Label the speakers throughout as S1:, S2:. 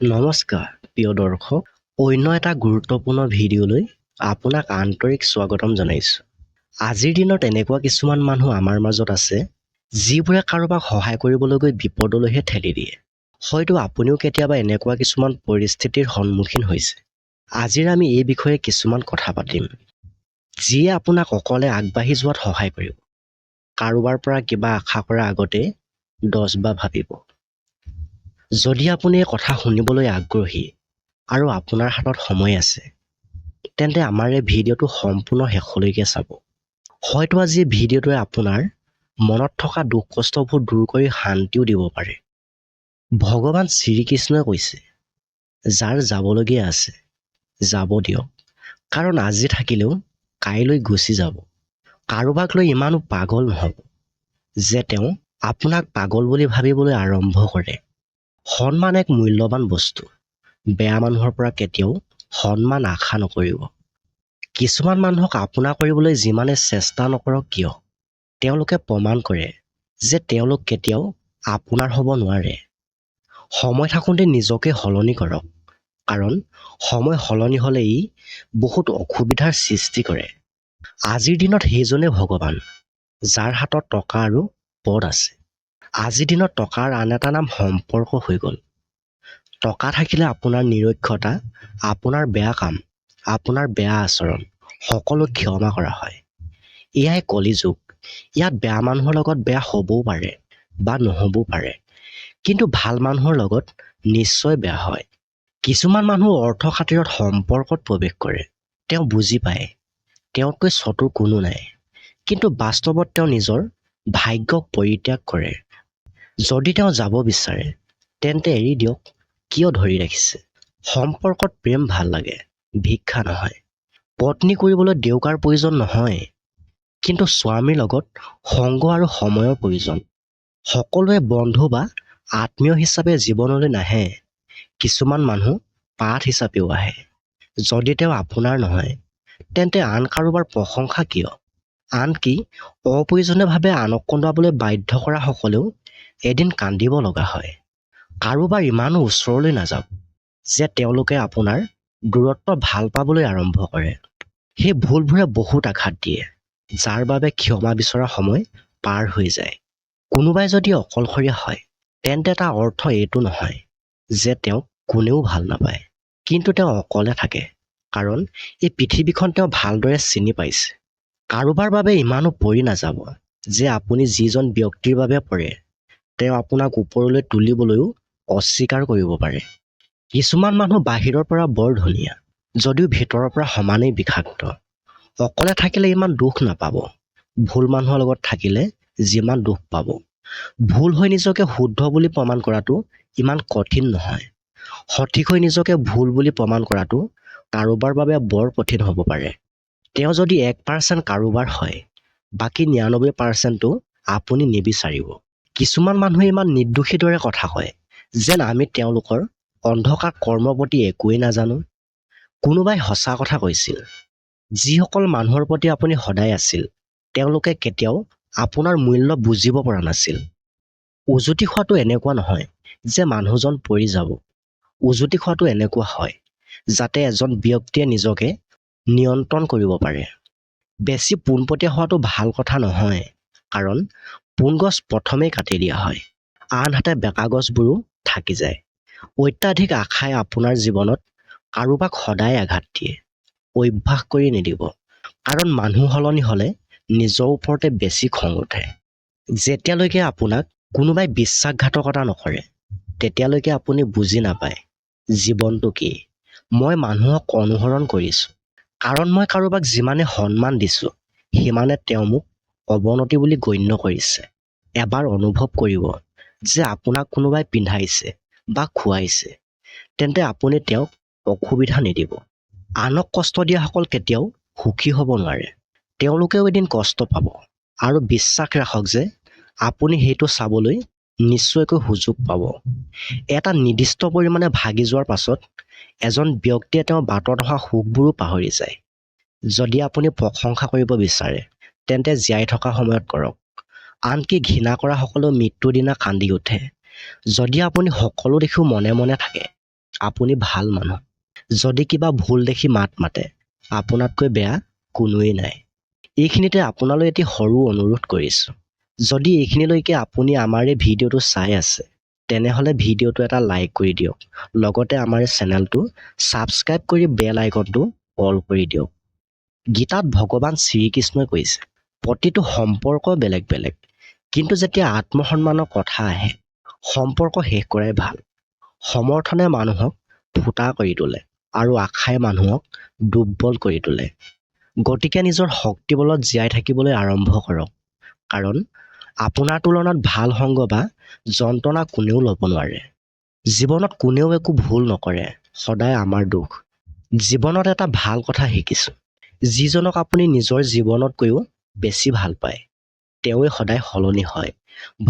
S1: নমস্কাৰ প্ৰিয় দৰ্শক, অন্য এটা গুৰুত্বপূৰ্ণ ভিডিঅ'লৈ আপোনাক আন্তৰিক স্বাগতম জনাইছোঁ। আজিৰ দিনত এনেকুৱা কিছুমান মানুহ আমাৰ মাজত আছে, যিবোৰে কাৰোবাক সহায় কৰিবলৈ গৈ বিপদলৈহে ঠেলি দিয়ে। হয়তো আপুনিও কেতিয়াবা এনেকুৱা কিছুমান পৰিস্থিতিৰ সন্মুখীন হৈছে। আজিৰ আমি এই বিষয়ে কিছুমান কথা পাতিম, যিয়ে আপোনাক অকলে আগবাঢ়ি যোৱাত সহায় কৰিব। কাৰোবাৰ পৰা কিবা আশা কৰাৰ আগতে 10 বাৰ ভাবিব। যদি আপুনি এই কথা শুনিবলৈ আগ্ৰহী আৰু আপোনাৰ হাতত সময় আছে, তেন্তে আমাৰ এই ভিডিঅ'টো সম্পূৰ্ণ শেষলৈকে চাব। হয়তো আজি এই ভিডিঅ'টোৱে আপোনাৰ মনত থকা দুখ কষ্টবোৰ দূৰ কৰি শান্তিও দিব পাৰে। ভগৱান শ্ৰীকৃষ্ণই কৈছে, যাৰ যাবলগীয়া আছে যাব দিয়ক, কাৰণ আজি থাকিলেও কাইলৈ গুচি যাব। কাৰোবাক লৈ ইমানো পাগল নহ'ব যে তেওঁ আপোনাক পাগল বুলি ভাবিবলৈ আৰম্ভ কৰে। সন্মান এক মূল্যৱান বস্তু। বেয়া মানুহৰ পৰা কেতিয়াও সন্মান আশা নকৰিব। কিছুমান মানুহক আপোনা কৰিবলৈ যিমানে চেষ্টা নকৰক কিয়, তেওঁলোকে প্ৰমাণ কৰে যে তেওঁলোক কেতিয়াও আপোনাৰ হ'ব নোৱাৰে। সময় থাকোঁতে নিজকে সলনি কৰক, কাৰণ সময় সলনি হ'লে ই বহুত অসুবিধাৰ সৃষ্টি কৰে। আজিৰ দিনত সেইজনে ভগৱান, যাৰ হাতত টকা আৰু পদ আছে। আজিৰ দিনত টকাৰ আন এটা নাম সম্পৰ্ক হৈ গ'ল। টকা থাকিলে আপোনাৰ নিৰক্ষৰতা, আপোনাৰ বেয়া কাম, আপোনাৰ বেয়া আচৰণ সকলো ক্ষমা কৰা হয়। এয়াই কলিযুগ। ইয়াত বেয়া মানুহৰ লগত বেয়া হ'বও পাৰে বা নহ'বও পাৰে, কিন্তু ভাল মানুহৰ লগত নিশ্চয় বেয়া হয়। কিছুমান মানুহ অৰ্থ খাতিৰত সম্পৰ্কত প্ৰৱেশ কৰে। তেওঁ বুজি পায় তেওঁতকৈ চতুৰ কোনো নাই, কিন্তু বাস্তৱত তেওঁ নিজৰ ভাগ্যক পৰিত্যাগ কৰে। যদি তেওঁ যাব বিচাৰে, তেন্তে এৰি দিয়ক। কিয় ধৰি ৰাখিছে? সম্পৰ্কত প্ৰেম ভাল লাগে, ভিক্ষা নহয়। পত্নী কৰিবলৈ দেউকাৰ প্ৰয়োজন নহয়, কিন্তু স্বামীৰ লগত সংগ আৰু সময়ৰ প্ৰয়োজন। সকলোৱে বন্ধু বা আত্মীয় হিচাপে জীৱনলৈ নাহে। কিছুমান মানুহ পাঠ হিচাপেও আহে। যদি তেওঁ আপোনাৰ নহয়, তেন্তে আন কাৰোবাৰ প্ৰশংসা কিয়? আনকি অপ্ৰয়োজনীয়ভাৱে আনক কন্দাবলৈ বাধ্য কৰা সকলেও এদিন কান্দিব লগা হয়। কাৰোবাৰ ইমানো ওচৰলৈ নাযাওক যে তেওঁলোকে আপোনাৰ দূৰত্ব ভাল পাবলৈ আৰম্ভ কৰে। সেই ভুলবোৰে বহুত আঘাত দিয়ে, যাৰ বাবে ক্ষমা বিচৰা সময় পাৰ হৈ যায়। কোনোবাই যদি অকলশৰীয়া হয়, তেন্তে তাৰ অৰ্থ এইটো নহয় যে তেওঁক কোনেও ভাল নাপায়, কিন্তু তেওঁ অকলে থাকে, কাৰণ এই পৃথিৱীখন তেওঁ ভালদৰে চিনি পাইছে। কাৰোবাৰ বাবে ইমানো পৰি নাযাব যে আপুনি যিজন ব্যক্তিৰ বাবে পৰে, তেওঁ আপোনাক ওপৰলৈ তুলিবলৈও অস্বীকাৰ কৰিব পাৰে। কিছুমান মানুহ বাহিৰৰ পৰা বৰ ধুনীয়া, যদিও ভিতৰৰ পৰা সমানেই বিষাক্ত। অকলে থাকিলে ইমান দুখ নাপাব, ভুল মানুহৰ লগত থাকিলে যিমান দুখ পাব। ভুল হৈ নিজকে শুদ্ধ বুলি প্ৰমাণ কৰাটো ইমান কঠিন নহয়। সঠিক হৈ নিজকে ভুল বুলি প্ৰমাণ কৰাটো কাৰোবাৰ বাবে বৰ কঠিন হ'ব পাৰে। তেওঁ যদি 1% কাৰোবাৰ হয়, বাকী 99%টো আপুনি নিবিচাৰিব। কিছুমান মানুহে ইমান নিৰ্দোষীৰ দৰে কথা কয়, যেন আমি তেওঁলোকৰ অন্ধকাৰ কৰ্মৰ প্ৰতি একোৱেই নাজানো। কোনোবাই সঁচা কথা কৈছিল, যিসকল মানুহৰ প্ৰতি আপুনি সদায় আছিল, তেওঁলোকে কেতিয়াও আপোনাৰ মূল্য বুজিব পৰা নাছিল। উজুতি খোৱাটো এনেকুৱা নহয় যে মানুহজন পৰি যাব। উজুতি খোৱাটো এনেকুৱা হয়, যাতে এজন ব্যক্তিয়ে নিজকে নিয়ন্ত্ৰণ কৰিব পাৰে। বেছি পোনপটীয়া হোৱাটো ভাল কথা নহয়, কাৰণ পোন গছ প্ৰথমেই কাটি দিয়া হয়, আনহাতে বেকা গছবোৰো থাকি যায়। অত্যাধিক আশাই আপোনাৰ জীৱনত কাৰোবাক সদায় আঘাত দিয়ে। অভ্যাস কৰি নিদিব, কাৰণ মানুহ সলনি হ'লে নিজৰ ওপৰতে বেছি খং উঠে। যেতিয়ালৈকে আপোনাক কোনোবাই বিশ্বাসঘাতকতা নকৰে, তেতিয়ালৈকে আপুনি বুজি নাপায় জীৱনটো কি। মই মানুহক অনুসৰণ কৰিছোঁ, কাৰণ মই কাৰোবাক যিমানে সন্মান দিছোঁ, সিমানে তেওঁ মোক অৱনতি বুলি গণ্য কৰিছে। এবাৰ অনুভৱ কৰিব যে আপোনাক কোনোবাই পিন্ধাইছে বা খুৱাইছে, তেন্তে আপুনি তেওঁক অসুবিধা নিদিব। আনক কষ্ট দিয়াসকল কেতিয়াও সুখী হ'ব নোৱাৰে। তেওঁলোকেও এদিন কষ্ট পাব, আৰু বিশ্বাস ৰাখক যে আপুনি সেইটো চাবলৈ নিশ্চয়কৈ সুযোগ পাব। এটা নিৰ্দিষ্ট পৰিমাণে ভাগি যোৱাৰ পাছত এজন ব্যক্তিয়ে তেওঁৰ বাটত অহা সুখবোৰো পাহৰি যায়। যদি আপুনি প্ৰশংসা কৰিব বিচাৰে, তেন্তে জীয়াই থকা সময়ত কৰক। আনকি ঘৃণা কৰা সকলেও মৃত্যুৰ দিনা কান্দি উঠে। যদি আপুনি সকলো দেখিও মনে মনে থাকে, আপুনি ভাল মানুহ। যদি কিবা ভুল দেখি মাত মাতে, আপোনাতকৈ বেয়া কোনোৱেই নাই। এইখিনিতে আপোনালৈ এটি সৰু অনুৰোধ কৰিছোঁ। যদি এইখিনিলৈকে আপুনি আমাৰ এই ভিডিঅ'টো চাই আছে, তেনেহ'লে ভিডিঅ'টো এটা লাইক কৰি দিয়ক। লগতে আমাৰ এই চেনেলটো ছাবস্ক্ৰাইব কৰি বেল আইকনটো অল কৰি দিয়ক। গীতাত ভগৱান শ্ৰীকৃষ্ণই কৈছে, প্ৰতিটো সম্পৰ্ক বেলেগ বেলেগ, কিন্তু যেতিয়া আত্মসন্মানৰ কথা আহে, সম্পৰ্ক শেষ কৰাই ভাল। সমৰ্থনে মানুহক ফুটা কৰি তোলে আৰু আশাই মানুহক দুৰ্বল কৰি তোলে। গতিকে নিজৰ শক্তি বলত জীয়াই থাকিবলৈ আৰম্ভ কৰক, কাৰণ আপোনাৰ তুলনাত ভাল সংগ বা যন্ত্ৰণা কোনেও ল'ব নোৱাৰে। জীৱনত কোনেও একো ভুল নকৰে, সদায় আমাৰ দোষ। জীৱনত এটা ভাল কথা শিকিছোঁ, যিজনক আপুনি নিজৰ জীৱনতকৈও বেছি ভাল পায়, তেওঁৱে সদায় সলনি হয়।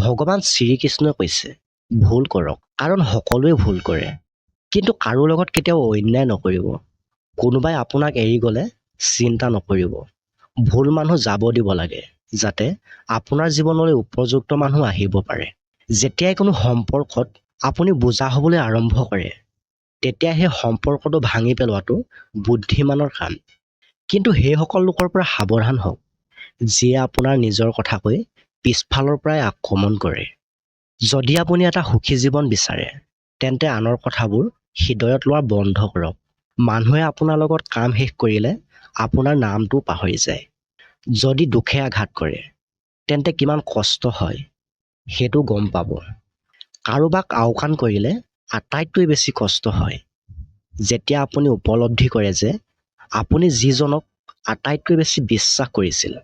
S1: ভগৱান শ্ৰীকৃষ্ণই কৈছে, ভুল কৰক, কাৰণ সকলোৱে ভুল কৰে, কিন্তু কাৰো লগত কেতিয়াও অন্যায় নকৰিব। কোনোবাই আপোনাক এৰি গ'লে চিন্তা নকৰিব। ভুল মানুহ যাব দিব লাগে, যাতে আপোনাৰ জীৱনলৈ উপযুক্ত মানুহ আহিব পাৰে। যেতিয়াই কোনো সম্পৰ্কত আপুনি বুজা হ'বলৈ আৰম্ভ কৰে, তেতিয়া সেই সম্পৰ্কটো ভাঙি পেলোৱাটো বুদ্ধিমানৰ কাম। কিন্তু সেইসকল লোকৰ পৰা সাৱধান হওক, যিয়ে আপোনাৰ নিজৰ কথা কৈ পিছফালৰ পৰাই আক্ৰমণ কৰে। যদি আপুনি এটা সুখী জীৱন বিচাৰে, তেন্তে আনৰ কথাবোৰ হৃদয়ত লোৱা বন্ধ কৰক। মানুহে আপোনাৰ লগত কাম শেষ কৰিলে আপোনাৰ নামটো পাহৰি যায়। যদি দুখে আঘাত কৰে, তেন্তে কিমান কষ্ট হয় সেইটো গম পাব। কাৰোবাক আওকাণ কৰিলে আটাইতকৈ বেছি কষ্ট হয়, যেতিয়া আপুনি উপলব্ধি কৰে যে আপুনি যিজনক আটাইতকৈ বেছি বিশ্বাস কৰিছিল,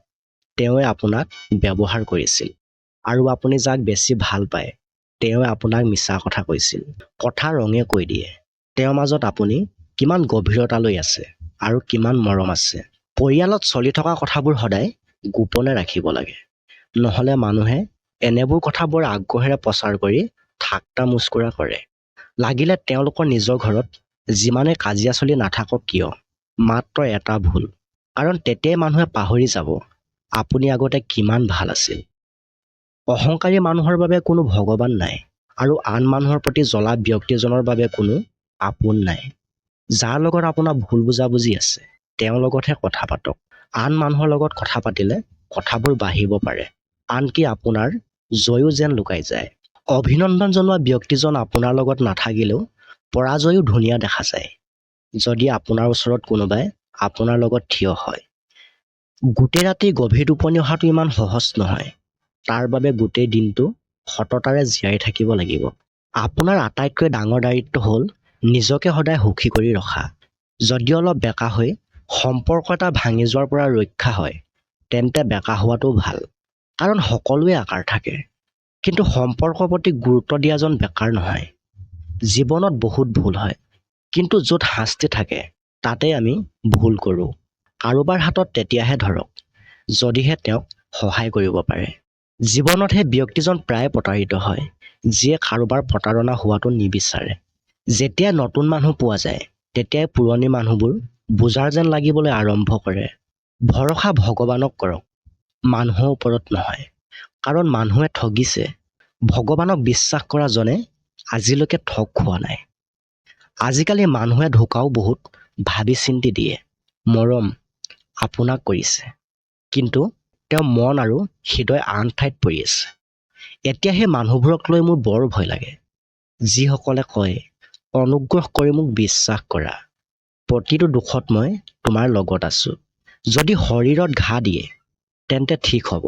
S1: তেওঁৱে আপোনাক ব্যৱহাৰ কৰিছিল, আৰু আপুনি যাক বেছি ভাল পায়, তেওঁৱে আপোনাক মিছা কথা কৈছিল। কথা ৰঙে কৈ দিয়ে, তেওঁৰ মাজত আপুনি কিমান গভীৰতালৈ আছে আৰু কিমান মৰম আছে। পৰিয়ালত চলি থকা কথাবোৰ সদায় গোপনে ৰাখিব লাগে, নহ'লে মানুহে এনেবোৰ কথা বৰ আগ্ৰহেৰে প্ৰচাৰ কৰি ঠাট্টা মুস্কুৰা কৰে। লাগিলে তেওঁলোকৰ নিজৰ ঘৰত যিমানে কাজিয়া চলি নাথাকক কিয়, মাত্ৰ এটা ভুল, কাৰণ তেতিয়াই মানুহে পাহৰি যাব আপুনি আগতে কিমান ভাল আছিল। অহংকাৰী মানুহৰ বাবে কোনো ভগৱান নাই, আৰু আন মানুহৰ প্ৰতি জ্বলা ব্যক্তিজনৰ বাবে কোনো আপোন নাই। যাৰ লগত আপোনাৰ ভুল বুজাবুজি আছে, তেওঁৰ লগতহে কথা পাতক। আন মানুহৰ লগত কথা পাতিলে কথাবোৰ বাঢ়িব পাৰে, আনকি আপোনাৰ জয়ো যেন লুকাই যায়। অভিনন্দন জনোৱা ব্যক্তিজন আপোনাৰ লগত নাথাকিলেও পৰাজয়ো ধুনীয়া দেখা যায়, যদি আপোনাৰ ওচৰত কোনোবাই আপোনাৰ লগত থিয় হয়। গোটেই ৰাতি গভীৰ টোপনি অহাটো ইমান সহজ নহয়, তাৰ বাবে গোটেই দিনটো সততাৰে জীয়াই থাকিব লাগিব। আপোনাৰ আটাইতকৈ ডাঙৰ দায়িত্ব হ'ল নিজকে সদায় সুখী কৰি ৰখা। যদি অলপ বেকা হৈ সম্পৰ্ক এটা ভাঙি যোৱাৰ পৰা ৰক্ষা হয়, তেন্তে বেকা হোৱাটো ভাল, কাৰণ সকলোৱে আকাৰ থাকে, কিন্তু সম্পৰ্কৰ প্ৰতি গুৰুত্ব দিয়াজন বেকাৰ নহয়। জীৱনত বহুত ভুল হয়, কিন্তু য'ত শাস্তি থাকে তাতে আমি ভুল কৰোঁ। কাৰোবাৰ হাতত তেতিয়াহে ধৰক যদিহে তেওঁক সহায় কৰিব পাৰে। জীৱনত সেই ব্যক্তিজন প্ৰায় প্ৰতাৰিত হয়, যিয়ে কাৰোবাৰ প্ৰতাৰণা হোৱাটো নিবিচাৰে। যেতিয়া নতুন মানুহ পোৱা যায়, তেতিয়াই পুৰণি মানুহবোৰ বোজাৰ যেন লাগিবলৈ আৰম্ভ কৰে। ভৰসা ভগৱানক কৰক, মানুহৰ ওপৰত নহয়, কাৰণ মানুহে ঠগিছে, ভগৱানক বিশ্বাস কৰা জনে আজিলৈকে ঠগ খোৱা নাই। আজিকালি মানুহে ধোকাও বহুত ভাবি চিন্তি দিয়ে। মৰম আপোনাক কৰিছে, কিন্তু তেওঁ মন আৰু হৃদয় আন ঠাইত পৰি আছে। এতিয়া সেই মানুহবোৰক লৈ মোৰ বৰ ভয় লাগে, যিসকলে কয়, অনুগ্ৰহ কৰি মোক বিশ্বাস কৰা, প্ৰতিটো দুখত মই তোমাৰ লগত আছোঁ। যদি শৰীৰত ঘা দিয়ে তেন্তে ঠিক হ'ব,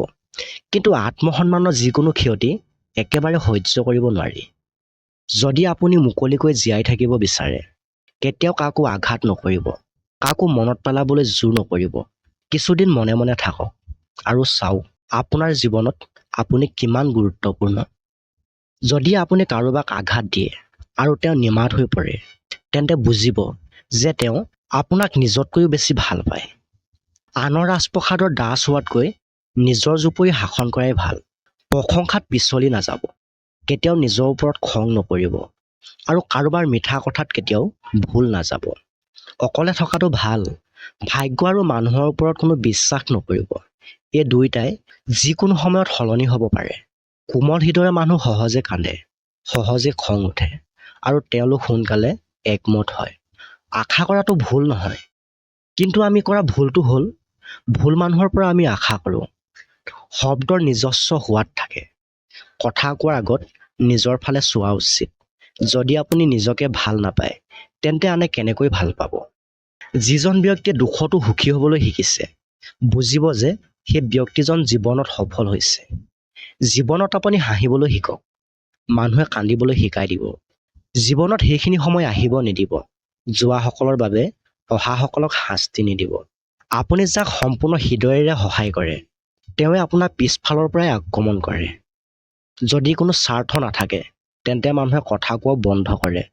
S1: কিন্তু আত্মসন্মানৰ যিকোনো ক্ষতি একেবাৰে সহ্য কৰিব নোৱাৰি। যদি আপুনি মুকলিকৈ জীয়াই থাকিব বিচাৰে, কেতিয়াও কাকো আঘাত নকৰিব, কাকো মনত পেলাবলৈ জোৰ নকৰিব। কিছুদিন মনে মনে থাকক আৰু চাওক আপোনাৰ জীৱনত আপুনি কিমান গুৰুত্বপূৰ্ণ। যদি আপুনি কাৰোবাক আঘাত দিয়ে আৰু তেওঁ নিমাত হৈ পৰে, তেন্তে বুজিব যে তেওঁ আপোনাক নিজতকৈও বেছি ভাল পায়। আনৰ ৰাজপ্ৰসাদৰ দাস হোৱাতকৈ নিজৰ জুপুৰি শাসন কৰাই ভাল। প্ৰশংসাত পিছলি নাযাব, কেতিয়াও নিজৰ ওপৰত খং নকৰিব, আৰু কাৰোবাৰ মিঠা কথাত কেতিয়াও ভুল নাযাব। অকলে থকাটো ভাল, ভাগ্য আৰু মানুহৰ ওপৰত কোনো বিশ্বাস নকৰিব। এই দুয়োটাই যিকোনো সময়ত সলনি হ'ব পাৰে। কোমল হৃদয়ৰ মানুহ সহজে কান্দে, সহজে খং উঠে, আৰু তেওঁলোক সোনকালে একমত হয়। আশা কৰাটো ভুল নহয়, কিন্তু আমি কৰা ভুলটো হ'ল ভুল মানুহৰ পৰা আমি আশা কৰোঁ। শব্দৰ নিজস্ব সোৱাদ থাকে। কথা কোৱাৰ আগত নিজৰ ফালে চোৱা উচিত। যদি আপুনি নিজকে ভাল নাপায় তেন্তে আনে কেনেকৈ ভাল পাব? যিজন ব্যক্তিয়ে দুখতো সুখী হ'বলৈ শিকিছে বুজিব যে সেই ব্যক্তিজন জীৱনত সফল হৈছে। জীৱনত আপুনি হাঁহিবলৈ শিকক, মানুহে কান্দিবলৈ শিকাই দিব। জীৱনত সেইখিনি সময় আহিব নিদিব। যোৱাসকলৰ বাবে অহাসকলক শাস্তি নিদিব। আপুনি যাক সম্পূৰ্ণ হৃদয়েৰে সহায় কৰে তেওঁৱে আপোনাক পিছফালৰ পৰাই আক্ৰমণ কৰে। যদি কোনো স্বাৰ্থ নাথাকে তেন্তে মানুহে কথা কোৱা বন্ধ কৰে,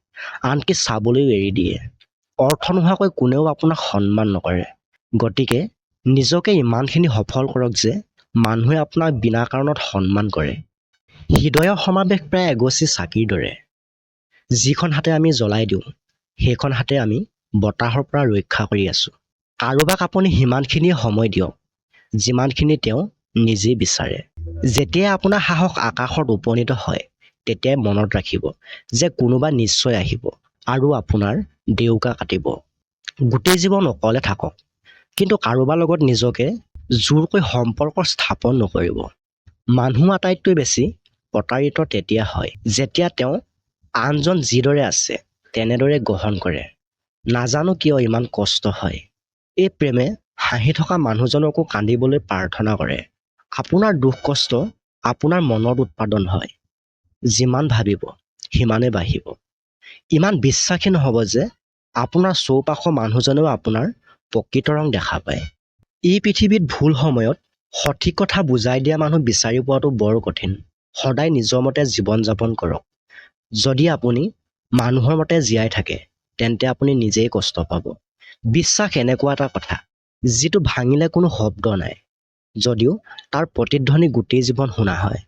S1: আনকি চাবলৈও এৰি দিয়ে। অৰ্থ নোহোৱাকৈ কোনেও আপোনাক সন্মান নকৰে। গতিকে নিজকে ইমানখিনি সফল কৰক যে মানুহে আপোনাক বিনা কাৰণত সন্মান কৰে। হৃদয়ৰ সমাৱেশ প্ৰায় এগছি চাকিৰ দৰে। যিখন হাতে আমি জ্বলাই দিওঁ সেইখন হাতে আমি বতাহৰ পৰা ৰক্ষা কৰি আছোঁ। কাৰোবাক আপুনি সিমানখিনিয়ে সময় দিয়ক যিমানখিনি তেওঁ নিজেই বিচাৰে। যেতিয়াই আপোনাৰ সাহস আকাশত উপনীত হয় তেতিয়াই মনত ৰাখিব যে কোনোবা নিশ্চয় আহিব আৰু আপোনাৰ ডেউকা কাটিব। গোটেই জীৱন অকলে থাকক, কিন্তু কাৰোবাৰ লগত নিজকে জোৰকৈ সম্পৰ্ক স্থাপন নকৰিব। মানুহ আটাইতকৈ বেছি প্ৰতাৰিত তেতিয়া হয় যেতিয়া তেওঁ আনজন যিদৰে আছে তেনেদৰে গ্ৰহণ কৰে। নাজানো কিয় ইমান কষ্ট হয়। এই প্ৰেমে হাঁহি থকা মানুহজনকো কান্দিবলৈ প্ৰাৰ্থনা কৰে। আপোনাৰ দুখ কষ্ট আপোনাৰ মনত উৎপাদন হয়। যিমান ভাবিব সিমানেই বাঢ়িব। ইমান বিশ্বাসী নহ'ব যে আপোনাৰ চৌপাশৰ মানুহজনেও আপোনাৰ প্ৰকৃত ৰং দেখা পায়। এই পৃথিৱীত ভুল সময়ত সঠিক কথা বুজাই দিয়া মানুহ বিচাৰি পোৱাটো বৰ কঠিন। সদায় নিজৰ মতে জীৱন যাপন কৰক। যদি আপুনি মানুহৰ মতে জীয়াই থাকে তেন্তে আপুনি নিজেই কষ্ট পাব। বিশ্বাস এনেকুৱা এটা কথা যিটো ভাঙিলে কোনো শব্দ নাই, যদিও তাৰ প্ৰতিধ্বনি গোটেই জীৱন শুনা হয়।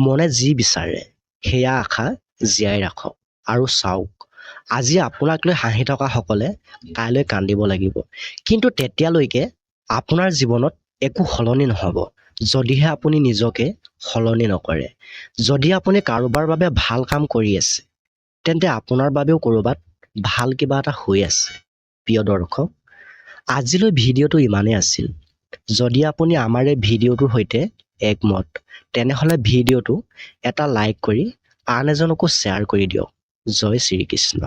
S1: মনে যি বিচাৰে সেয়া আশা জীয়াই ৰাখক আৰু চাওক, আজি আপোনাক লৈ হাঁহি থকা সকলে কাইলৈ কান্দিব লাগিব। কিন্তু তেতিয়ালৈকে আপোনাৰ জীৱনত একো সলনি নহ'ব যদিহে আপুনি নিজকে সলনি নকৰে। যদি আপুনি কাৰোবাৰ বাবে ভাল কাম কৰি আছে তেন্তে আপোনাৰ বাবেও ক'ৰবাত ভাল কিবা এটা হৈ আছে। প্ৰিয় দৰ্শক, আজিলৈ ভিডিঅ'টো ইমানেই আছিল। যদি আপুনি আমাৰ এই ভিডিঅ'টোৰ সৈতে একমত তেনেহ'লে ভিডিঅ'টো এটা লাইক কৰি আন এজনকো শ্বেয়াৰ কৰি দিয়ক। জয় শ্ৰীকৃষ্ণ।